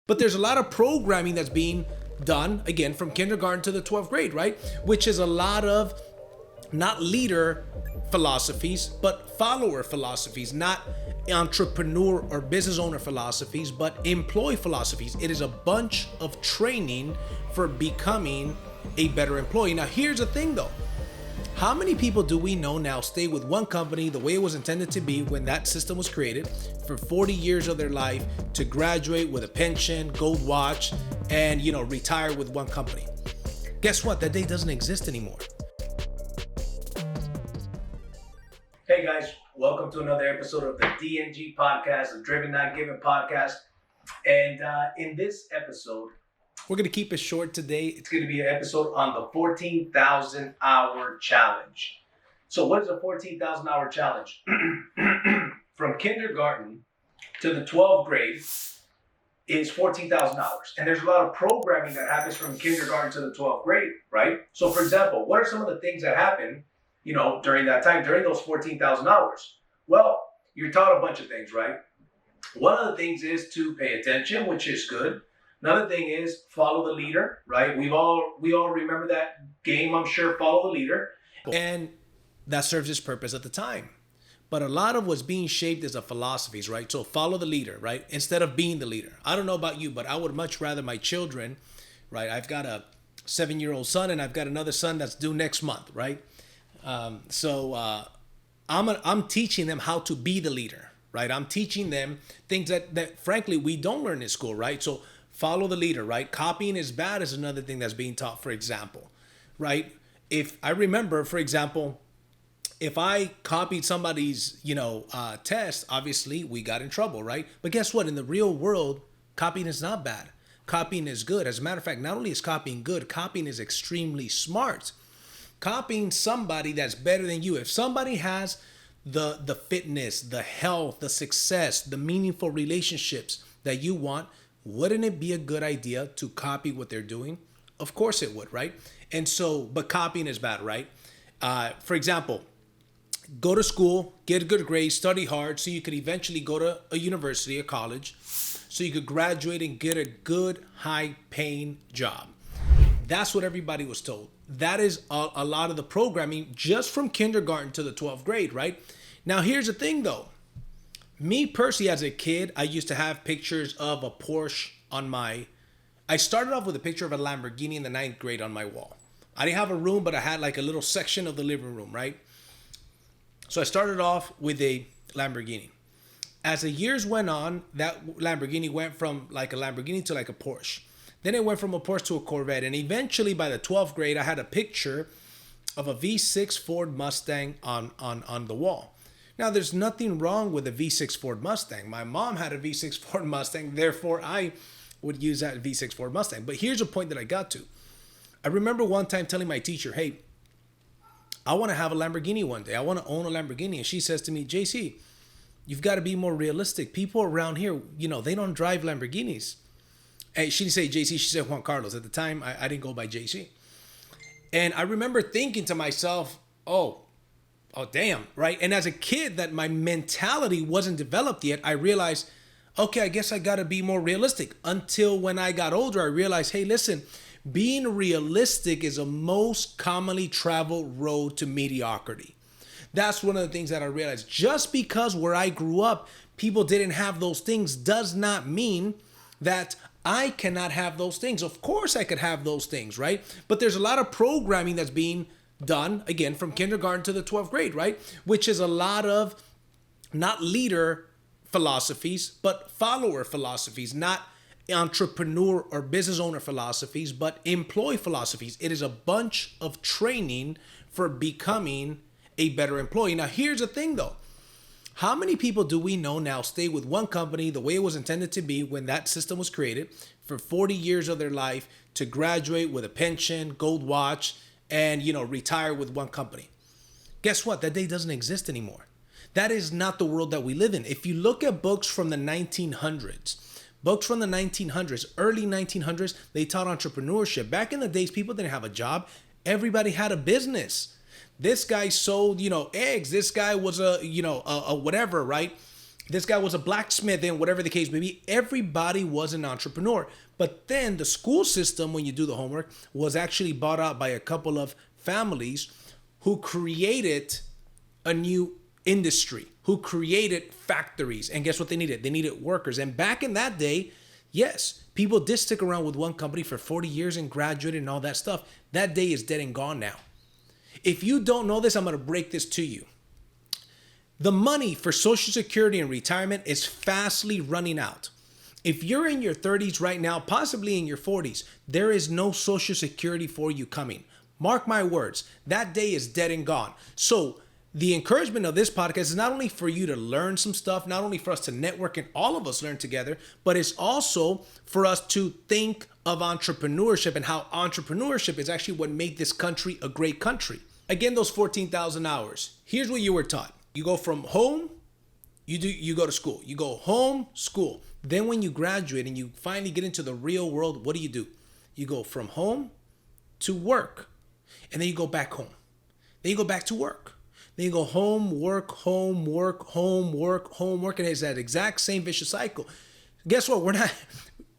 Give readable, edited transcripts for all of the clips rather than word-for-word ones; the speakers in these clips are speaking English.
But there's a lot of programming that's being done, again, from kindergarten to the 12th grade, right? Which is a lot of not leader philosophies, but follower philosophies, not entrepreneur or business owner philosophies, but employee philosophies. It is a bunch of training for becoming a better employee. Now, here's the thing though. How many people do we know now stay with one company the way it was intended to be when that system was created for 40 years of their life to graduate with a pension, gold watch, and retire with one company? Guess what? That day doesn't exist anymore. Hey guys, welcome to another episode of the DNG podcast, the Driven Not Given podcast. And in this episode, we're going to keep it short today. It's going to be an episode on the 14,000 hour challenge. So what is a 14,000 hour challenge? From kindergarten to the 12th grade is 14,000 hours. And there's a lot of programming that happens from kindergarten to the 12th grade, right? So for example, what are some of the things that happen, during that time, during those 14,000 hours? Well, you're taught a bunch of things, right? One of the things is to pay attention, which is good. Another thing is follow the leader, right? We all remember that game, I'm sure, follow the leader. And that serves its purpose at the time. But a lot of what's being shaped is the philosophies, right? So follow the leader, right? Instead of being the leader. I don't know about you, but I would much rather my children, right? I've got a 7-year-old son and I've got another son that's due next month, right? I'm teaching them how to be the leader, right? I'm teaching them things that frankly, we don't learn in school, right? So follow the leader, right? Copying is bad is another thing that's being taught, for example, right? If I remember, for example, if I copied somebody's, test, obviously we got in trouble, right? But guess what? In the real world, copying is not bad. Copying is good. As a matter of fact, not only is copying good, copying is extremely smart. Copying somebody that's better than you. If somebody has the fitness, the health, the success, the meaningful relationships that you want, wouldn't it be a good idea to copy what they're doing? Of course it would, right? And so, but copying is bad, right? For example, go to school, get a good grade, study hard so you could eventually go to a university, a college, so you could graduate and get a good, high-paying job. That's what everybody was told. That is a lot of the programming just from kindergarten to the 12th grade, right? Now, here's the thing, though. Me personally, as a kid, I used to have pictures of a Porsche I started off with a picture of a Lamborghini in the 9th grade on my wall. I didn't have a room, but I had like a little section of the living room, right? So I started off with a Lamborghini. As the years went on, that Lamborghini went from like a Lamborghini to like a Porsche. Then it went from a Porsche to a Corvette. And eventually by the 12th grade, I had a picture of a V6 Ford Mustang on the wall. Now, there's nothing wrong with a V6 Ford Mustang. My mom had a V6 Ford Mustang, therefore I would use that V6 Ford Mustang. But here's a point that I got to. I remember one time telling my teacher, hey, I want to have a Lamborghini one day. I want to own a Lamborghini. And she says to me, JC, you've got to be more realistic. People around here, they don't drive Lamborghinis. And she didn't say JC, she said Juan Carlos. At the time, I didn't go by JC. And I remember thinking to myself, oh, damn, right? And as a kid, that my mentality wasn't developed yet, I realized, okay, I guess I got to be more realistic. Until when I got older, I realized, hey, listen, being realistic is a most commonly traveled road to mediocrity. That's one of the things that I realized. Just because where I grew up, people didn't have those things does not mean that I cannot have those things. Of course I could have those things, right? But there's a lot of programming that's being done, again, from kindergarten to the 12th grade, right? Which is a lot of not leader philosophies, but follower philosophies, not entrepreneur or business owner philosophies, but employee philosophies. It is a bunch of training for becoming a better employee. Now, here's the thing, though. How many people do we know now stay with one company the way it was intended to be when that system was created for 40 years of their life to graduate with a pension, gold watch, and, retire with one company? Guess what? That day doesn't exist anymore. That is not the world that we live in. If you look at books from the 1900s, early 1900s, they taught entrepreneurship. Back in the days, people didn't have a job. Everybody had a business. This guy sold, eggs. This guy was a whatever, right? This guy was a blacksmith and whatever the case may be. Everybody was an entrepreneur. But then the school system, when you do the homework, was actually bought out by a couple of families who created a new industry, who created factories. And guess what they needed? They needed workers. And back in that day, yes, people did stick around with one company for 40 years and graduated and all that stuff. That day is dead and gone now. If you don't know this, I'm going to break this to you. The money for Social Security and retirement is fastly running out. If you're in your 30s right now, possibly in your 40s, there is no Social Security for you coming. Mark my words, that day is dead and gone. So the encouragement of this podcast is not only for you to learn some stuff, not only for us to network and all of us learn together, but it's also for us to think of entrepreneurship and how entrepreneurship is actually what made this country a great country. Again, those 14,000 hours. Here's what you were taught. You go from home, you go to school. You go home, school. Then when you graduate and you finally get into the real world, what do? You go from home to work. And then you go back home. Then you go back to work. Then you go home, work, home, work, home, work, home, work. And it's that exact same vicious cycle. Guess what? We're not,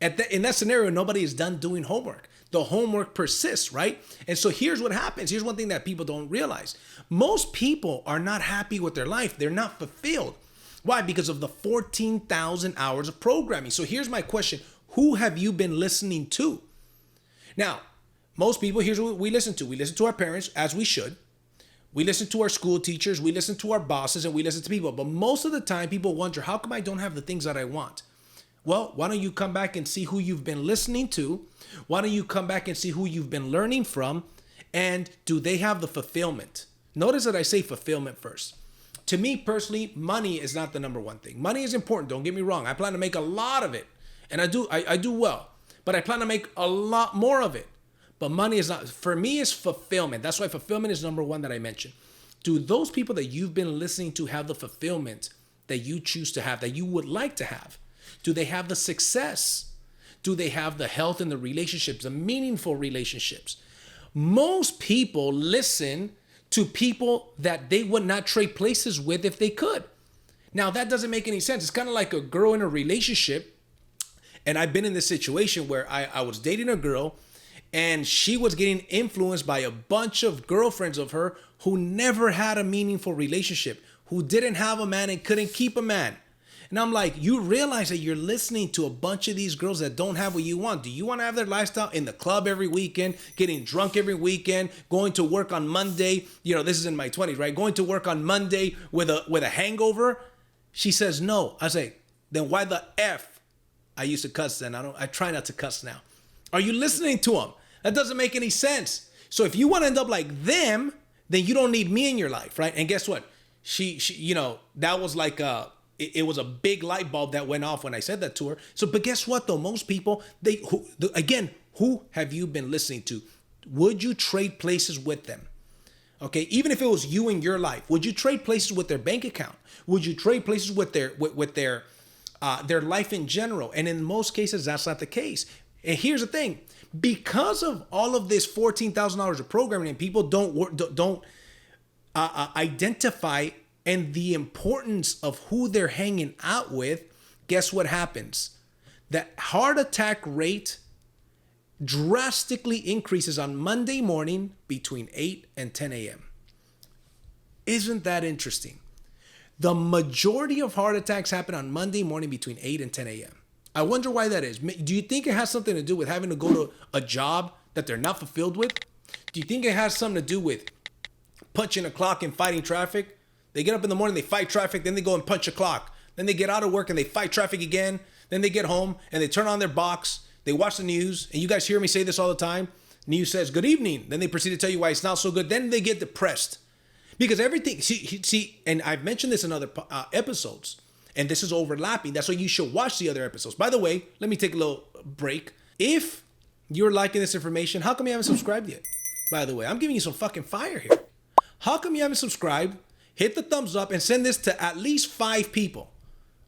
in that scenario, nobody is done doing homework. The homework persists, right? And so here's what happens. Here's one thing that people don't realize. Most people are not happy with their life. They're not fulfilled. Why? Because of the 14,000 hours of programming. So here's my question. Who have you been listening to? Now, most people, here's what we listen to. We listen to our parents, as we should. We listen to our school teachers. We listen to our bosses, and we listen to people. But most of the time, people wonder, how come I don't have the things that I want? Well, why don't you come back and see who you've been listening to? Why don't you come back and see who you've been learning from? And do they have the fulfillment? Notice that I say fulfillment first. To me personally, money is not the number one thing. Money is important, don't get me wrong. I plan to make a lot of it. And I do well. But I plan to make a lot more of it. But money is not, for me, it's fulfillment. That's why fulfillment is number one that I mentioned. Do those people that you've been listening to have the fulfillment that you choose to have, that you would like to have? Do they have the success? Do they have the health and the relationships, the meaningful relationships? Most people listen to people that they would not trade places with if they could. Now, that doesn't make any sense. It's kind of like a girl in a relationship. And I've been in this situation where I was dating a girl and she was getting influenced by a bunch of girlfriends of her who never had a meaningful relationship, who didn't have a man and couldn't keep a man. And I'm like, you realize that you're listening to a bunch of these girls that don't have what you want. Do you want to have their lifestyle in the club every weekend, getting drunk every weekend, going to work on Monday? You know, this is in my 20s, right? Going to work on Monday with a hangover? She says no. I say, then why the F? I used to cuss then. I try not to cuss now. Are you listening to them? That doesn't make any sense. So if you want to end up like them, then you don't need me in your life, right? And guess what? She you know, that was like it was a big light bulb that went off when I said that to her. So, but guess what though? Most people, who have you been listening to? Would you trade places with them? Okay, even if it was you in your life, would you trade places with their bank account? Would you trade places with their life in general? And in most cases, that's not the case. And here's the thing: because of all of this $14,000 of programming, and people don't identify and the importance of who they're hanging out with, guess what happens? That heart attack rate drastically increases on Monday morning between 8 and 10 a.m. Isn't that interesting? The majority of heart attacks happen on Monday morning between 8 and 10 a.m. I wonder why that is. Do you think it has something to do with having to go to a job that they're not fulfilled with? Do you think it has something to do with punching a clock and fighting traffic? They get up in the morning, they fight traffic, then they go and punch a clock. Then they get out of work and they fight traffic again. Then they get home and they turn on their box. They watch the news. And you guys hear me say this all the time. News says, good evening. Then they proceed to tell you why it's not so good. Then they get depressed. Because everything, see, and I've mentioned this in other episodes. And this is overlapping. That's why you should watch the other episodes. By the way, let me take a little break. If you're liking this information, how come you haven't subscribed yet? By the way, I'm giving you some fucking fire here. How come you haven't subscribed? Hit the thumbs up and send this to at least 5 people.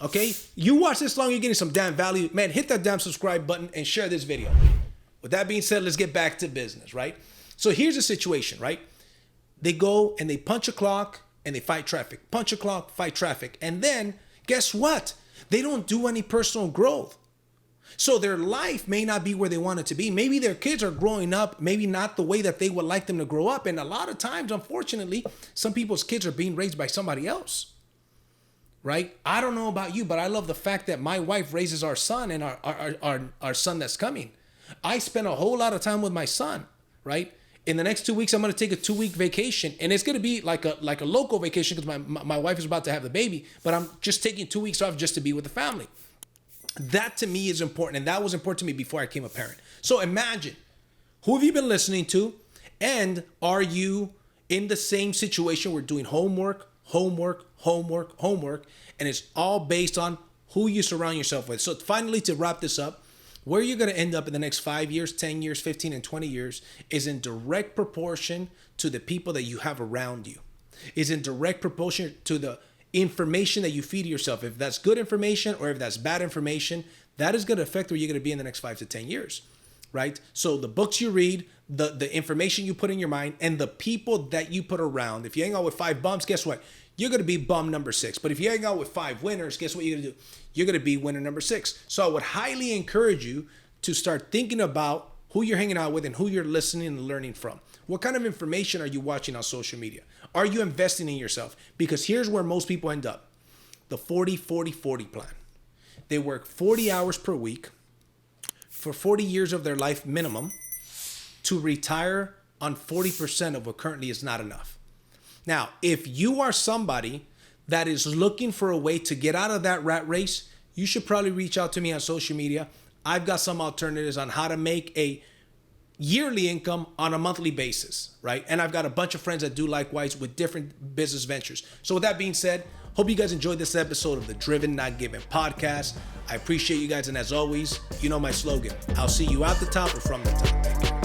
Okay? You watch this long, you're getting some damn value. Man, hit that damn subscribe button and share this video. With that being said, let's get back to business, right? So here's the situation, right? They go and they punch a clock and they fight traffic. Punch a clock, fight traffic. And then Guess what? They don't do any personal growth. So their life may not be where they want it to be. Maybe their kids are growing up, maybe not the way that they would like them to grow up. And a lot of times, unfortunately, some people's kids are being raised by somebody else, right? I don't know about you, but I love the fact that my wife raises our son and our son that's coming. I spend a whole lot of time with my son, right? In the next 2 weeks, I'm going to take a 2-week vacation, and it's going to be like a local vacation because my wife is about to have the baby, but I'm just taking 2 weeks off just to be with the family. That to me is important, and that was important to me before I became a parent. So imagine, who have you been listening to, and are you in the same situation? We're doing homework, and it's all based on who you surround yourself with. So finally, to wrap this up, where you're going to end up in the next 5 years, 10 years, 15, and 20 years is in direct proportion to the people that you have around you. Is in direct proportion to the information that you feed yourself. If that's good information or if that's bad information, that is going to affect where you're going to be in the next 5 to 10 years, right? So the books you read, the information you put in your mind, and the people that you put around. If you hang out with 5 bums, guess what? You're going to be bum number 6. But if you hang out with 5 winners, guess what you're going to do? You're going to be winner number 6. So I would highly encourage you to start thinking about who you're hanging out with and who you're listening and learning from. What kind of information are you watching on social media? Are you investing in yourself? Because here's where most people end up. The 40-40-40 plan. They work 40 hours per week for 40 years of their life minimum to retire on 40% of what currently is not enough. Now, if you are somebody that is looking for a way to get out of that rat race, you should probably reach out to me on social media. I've got some alternatives on how to make a yearly income on a monthly basis, right? And I've got a bunch of friends that do likewise with different business ventures. So with that being said, hope you guys enjoyed this episode of the Driven Not Given podcast. I appreciate you guys. And as always, you know my slogan. I'll see you at the top or from the top.